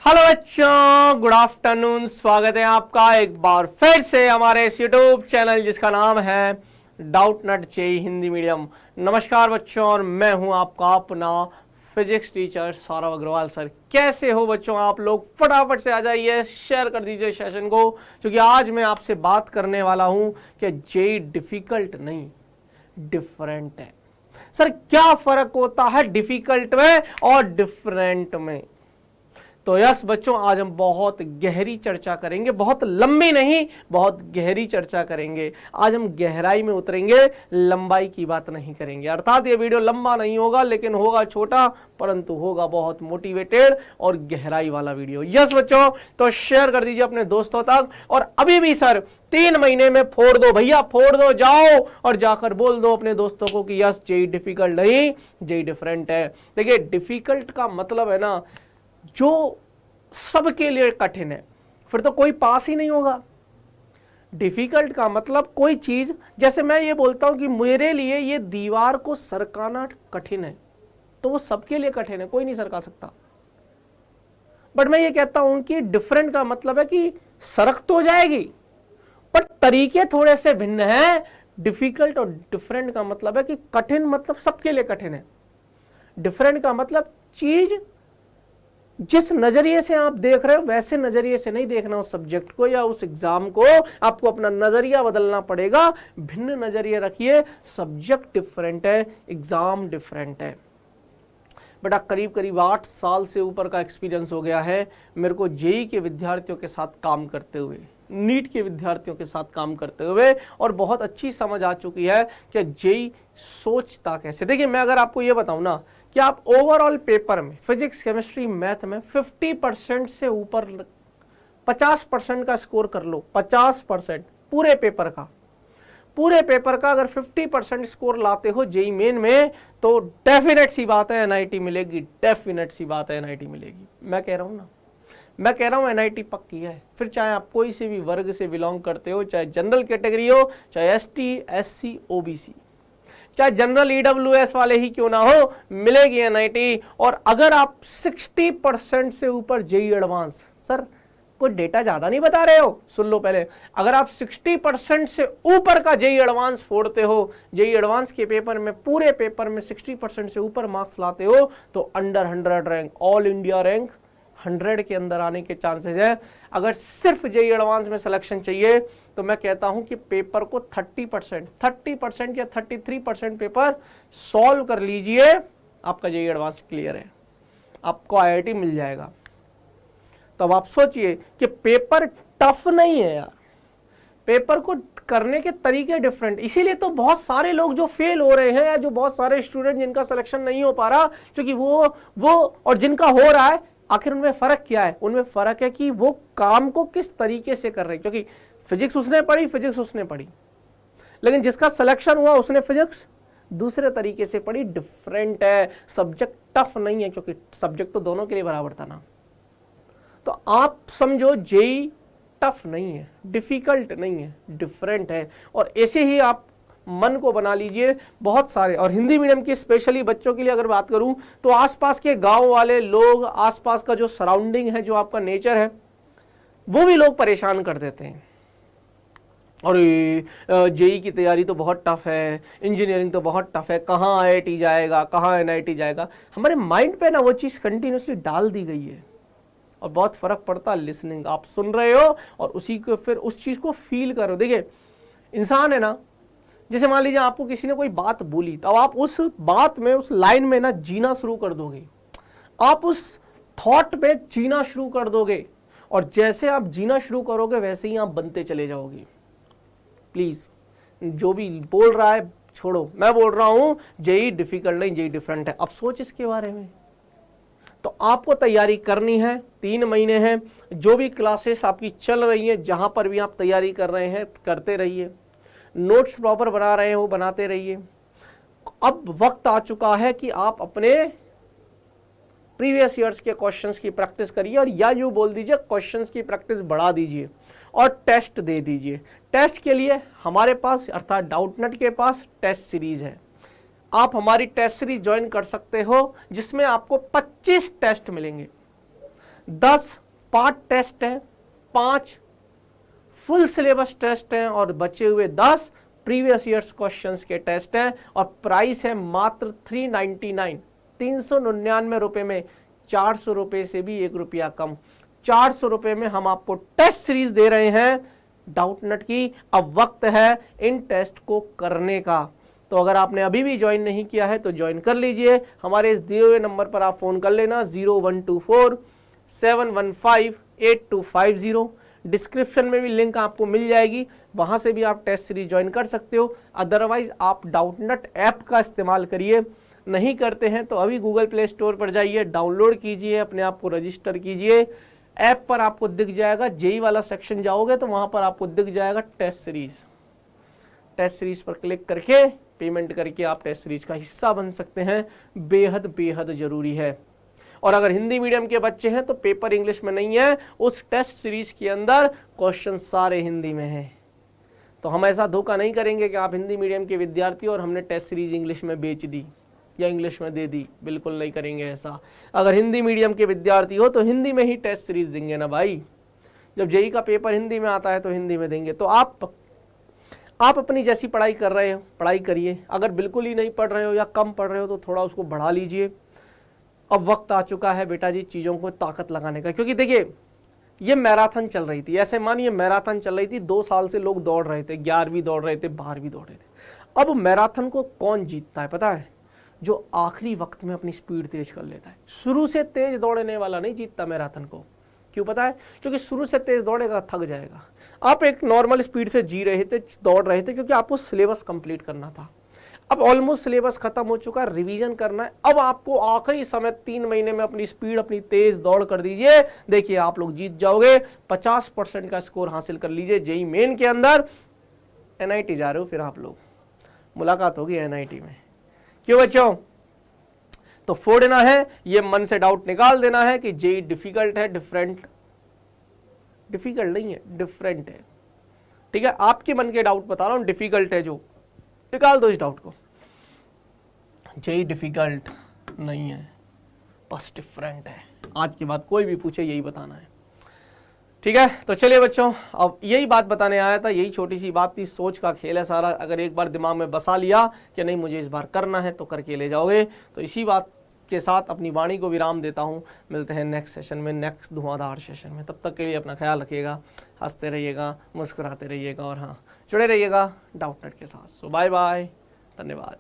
Hello बच्चों, good afternoon. स्वागत है आपका एक बार फिर से हमारे इस यूट्यूब चैनल जिसका नाम है डाउटनट जेईई हिंदी मीडियम। नमस्कार बच्चों, और मैं हूं आपका अपना physics teacher Saurabh Agrawal. Sir कैसे हो बच्चों आप लोग? फटाफट से आ जाइए, शेयर कर दीजिए सेशन को, क्योंकि आज मैं आपसे बात करने वाला हूं कि जेईई डिफिकल्ट नहीं डिफरेंट है। सर क्या फर्क होता है डिफिकल्ट में और डिफरेंट में? तो यस बच्चों, आज हम बहुत गहरी चर्चा करेंगे, बहुत लंबी नहीं, बहुत गहरी चर्चा करेंगे। आज हम गहराई में उतरेंगे, लंबाई की बात नहीं करेंगे। अर्थात ये वीडियो लंबा नहीं होगा, लेकिन होगा छोटा, परंतु होगा बहुत मोटिवेटेड और गहराई वाला वीडियो। यस बच्चों, तो शेयर कर दीजिए अपने दोस्तों तक। और अभी भी सर 3 महीने में फोड़ दो भैया, फोड़ दो, जाओ और जाकर बोल दो अपने दोस्तों को कि यस जेईई डिफिकल्ट नहीं, जेईई डिफरेंट है। देखिए डिफिकल्ट का मतलब है ना जो सबके लिए कठिन है, फिर तो कोई पास ही नहीं होगा। डिफिकल्ट का मतलब कोई चीज, जैसे मैं ये बोलता हूं कि मेरे लिए ये दीवार को सरकाना कठिन है, तो वो सबके लिए कठिन है, कोई नहीं सरका सकता। बट मैं ये कहता हूं कि डिफरेंट का मतलब है कि सरक तो जाएगी, पर तरीके थोड़े से भिन्न हैं। डिफिकल्ट और डिफरेंट का मतलब है कि कठिन मतलब सबके लिए कठिन है। डिफरेंट का मतलब चीज जिस नजरिए से आप देख रहे हो वैसे नजरिए से नहीं देखना उस सब्जेक्ट को या उस एग्जाम को, आपको अपना नजरिया बदलना पड़ेगा। भिन्न नजरिए रखिए। सब्जेक्ट डिफरेंट है, एग्जाम डिफरेंट है। बेटा करीब करीब 8 साल से ऊपर का एक्सपीरियंस हो गया है मेरे को जेईई के विद्यार्थियों के साथ काम करते हुए, नीट के विद्यार्थियों के साथ काम करते हुए, और बहुत अच्छी समझ आ चुकी है कि जेईई सोचता कैसे। देखिए मैं अगर आपको ये बताऊं ना कि आप ओवरऑल पेपर में फिजिक्स केमिस्ट्री मैथ में 50% से ऊपर 50% का स्कोर कर लो, 50% पूरे पेपर का, पूरे पेपर का अगर 50% स्कोर लाते हो जेईई मेन में, तो डेफिनेट सी बात है एनआईटी मिलेगी, डेफिनेट सी बात है एनआईटी मिलेगी। मैं कह रहा हूं ना, मैं कह रहा हूं एनआईटी पक्की है। फिर चाहे आप कोई से भी वर्ग से बिलोंग करते हो, चाहे जनरल कैटेगरी हो, चाहे एसटी एससी ओबीसी, चाहे जनरल ईडब्ल्यूएस वाले ही क्यों ना हो, मिलेगी एनआईटी। और अगर आप 60% से ऊपर जेईई एडवांस, सर कोई डेटा ज्यादा नहीं बता रहे हो, सुन लो पहले, अगर आप 60% से ऊपर का जेईई एडवांस फोड़ते हो, जेईई एडवांस के पेपर में, पूरे पेपर में 60% से ऊपर मार्क्स लाते हो, तो under 100 rank, all India rank 100 के अंदर आने के चांसेस है। अगर सिर्फ जेईई एडवांस में सिलेक्शन चाहिए तो मैं कहता हूं कि पेपर को 30% या 33% पेपर सॉल्व कर लीजिए, आपका जेईई एडवांस क्लियर है, आपको आईआईटी मिल जाएगा। तो अब आप सोचिए कि पेपर टफ नहीं है यार, पेपर को करने के तरीके डिफरेंट। इसीलिए तो बहुत सारे लोग जो फेल हो रहे हैं, या जो बहुत सारे स्टूडेंट जिनका सिलेक्शन नहीं हो पा रहा, क्योंकि वो और जिनका हो रहा है, आखिर उनमें फर्क क्या है? उनमें फर्क है कि वो काम को किस तरीके से कर रहे हैं। क्योंकि फिजिक्स उसने पढ़ी, लेकिन जिसका सिलेक्शन हुआ उसने फिजिक्स दूसरे तरीके से पढ़ी। डिफरेंट है, सब्जेक्ट टफ नहीं है, क्योंकि सब्जेक्ट तो दोनों के लिए बराबर था ना। तो आप समझो जेईई टफ नहीं है, डिफिकल्ट नहीं है, डिफरेंट है। और ऐसे ही आप मन को बना लीजिए। बहुत सारे, और हिंदी मीडियम की स्पेशली बच्चों के लिए अगर बात करूं, तो आसपास के गांव वाले लोग, आसपास का जो सराउंडिंग है, जो आपका नेचर है, वो भी लोग परेशान कर देते हैं। और जेईई की तैयारी तो बहुत टफ है, इंजीनियरिंग तो बहुत टफ है, कहाँ आईआईटी जाएगा, कहाँ एनआईटी जाएगा। हमारे माइंड पे ना वो चीज़ कंटिन्यूसली डाल दी गई है, और बहुत फर्क पड़ता है लिसनिंग। आप सुन रहे हो और उसी को फिर उस चीज़ को फील करो। देखिए इंसान है ना, जैसे मान लीजिए आपको किसी ने कोई बात बोली, तो आप उस बात में, उस लाइन में ना जीना शुरू कर दोगे, आप उस थॉट पे जीना शुरू कर दोगे, और जैसे आप जीना शुरू करोगे वैसे ही आप बनते चले जाओगे। प्लीज जो भी बोल रहा है छोड़ो, मैं बोल रहा हूं जेईई डिफिकल्ट नहीं, जेईई डिफरेंट है। अब सोच इसके बारे में। तो आपको तैयारी करनी है, 3 महीने हैं, जो भी क्लासेस आपकी चल रही हैं, जहां पर भी आप तैयारी कर रहे हैं करते रहिए, नोट्स प्रॉपर बना रहे हो बनाते रहिए। अब वक्त आ चुका है कि आप अपने प्रीवियस ईयर्स के क्वेश्चंस की प्रैक्टिस करिए, और या यूं बोल दीजिए क्वेश्चंस की प्रैक्टिस बढ़ा दीजिए और टेस्ट दे दीजिए। टेस्ट के लिए हमारे पास, अर्थात डाउटनट के पास टेस्ट सीरीज है। आप हमारी टेस्ट सीरीज ज्वाइन कर सकते हो, जिसमें आपको 25 टेस्ट मिलेंगे। 10 पार्ट टेस्ट है, 5 फुल सिलेबस टेस्ट हैं और बचे हुए 10 प्रीवियस ईयर्स क्वेश्चंस के टेस्ट हैं। और प्राइस है मात्र 399, 399 रुपए में, 400 रुपए से भी 1 रुपया कम, 400 रुपए में हम आपको टेस्ट सीरीज दे रहे हैं डाउटनट की। अब वक्त है इन टेस्ट को करने का। तो अगर आपने अभी भी ज्वाइन नहीं किया है तो ज्वाइन कर लीजिए। हमारे इस दिए हुए नंबर पर आप फोन कर लेना 0124-715-8250। डिस्क्रिप्शन में भी लिंक आपको मिल जाएगी, वहां से भी आप टेस्ट सीरीज ज्वाइन कर सकते हो। अदरवाइज आप डाउटनट ऐप का इस्तेमाल करिए। नहीं करते हैं तो अभी गूगल प्ले स्टोर पर जाइए, डाउनलोड कीजिए, अपने आप को रजिस्टर कीजिए। ऐप पर आपको दिख जाएगा, जेई वाला सेक्शन जाओगे तो वहां पर आपको दिख जाएगा टेस्ट सीरीज। टेस्ट सीरीज पर क्लिक करके पेमेंट करके आप टेस्ट सीरीज का हिस्सा बन सकते हैं। बेहद बेहद जरूरी है। और अगर हिंदी मीडियम के बच्चे हैं तो पेपर इंग्लिश में नहीं है, उस टेस्ट सीरीज के अंदर क्वेश्चन सारे हिंदी में हैं। तो हम ऐसा धोखा नहीं करेंगे कि आप हिंदी मीडियम के विद्यार्थी और हमने टेस्ट सीरीज इंग्लिश में बेच दी या इंग्लिश में दे दी, बिल्कुल नहीं करेंगे ऐसा। अगर हिंदी मीडियम के विद्यार्थी हो तो हिंदी में ही टेस्ट सीरीज देंगे ना भाई। जब जेई का पेपर हिंदी में आता है तो हिंदी में देंगे। तो आप अपनी जैसी पढ़ाई कर रहे हो पढ़ाई करिए। अगर बिल्कुल ही नहीं पढ़ रहे हो या कम पढ़ रहे हो तो थोड़ा उसको बढ़ा लीजिए। अब वक्त आ चुका है बेटा जी चीज़ों को ताकत लगाने का, क्योंकि देखिए ये मैराथन चल रही थी। ऐसे मानिए मैराथन चल रही थी, 2 साल से लोग दौड़ रहे थे, 11वीं दौड़ रहे थे, 12वीं दौड़ रहे थे। अब मैराथन को कौन जीतता है पता है? जो आखिरी वक्त में अपनी स्पीड तेज कर लेता है। शुरू से तेज दौड़ने वाला नहीं जीतता मैराथन को। क्यों पता है? क्योंकि शुरू से तेज दौड़ेगा थक जाएगा। आप एक नॉर्मल स्पीड से दौड़ रहे थे क्योंकि आपको सिलेबस कंप्लीट करना था। अब ऑलमोस्ट सिलेबस खत्म हो चुका, रिवीजन करना है। अब आपको आखिरी समय 3 महीने में अपनी स्पीड अपनी तेज दौड़ कर दीजिए। देखिए आप लोग जीत जाओगे, 50% का स्कोर हासिल कर लीजिए जेई मेन के अंदर। एनआईटी जा रहे हो फिर आप लोग, मुलाकात होगी एनआईटी में। क्यों बच्चों? तो फोड़ना है, ये मन से डाउट निकाल देना है कि जेई डिफिकल्ट है, डिफिकल्ट नहीं है, डिफरेंट है। ठीक है, आपके मन के डाउट बता रहा हूं, डिफिकल्ट है जो, निकाल दो इस डाउट को। जेई डिफिकल्ट नहीं है, बस डिफरेंट है। आज के बाद कोई भी पूछे यही बताना है। ठीक है, तो चलिए बच्चों, अब यही बात बताने आया था। यही छोटी सी बात थी, सोच का खेल है सारा। अगर एक बार दिमाग में बसा लिया कि नहीं मुझे इस बार करना है तो करके ले जाओगे। तो इसी बात के साथ अपनी वाणी को विराम देता हूं। मिलते हैं नेक्स्ट सेशन में, नेक्स्ट धुआंधार सेशन में। तब तक के लिए अपना ख्याल रखिएगा, हंसते रहिएगा, मुस्कुराते रहिएगा और हाँ जुड़े रहिएगा डाउटनट के साथ। सो बाय बाय, धन्यवाद।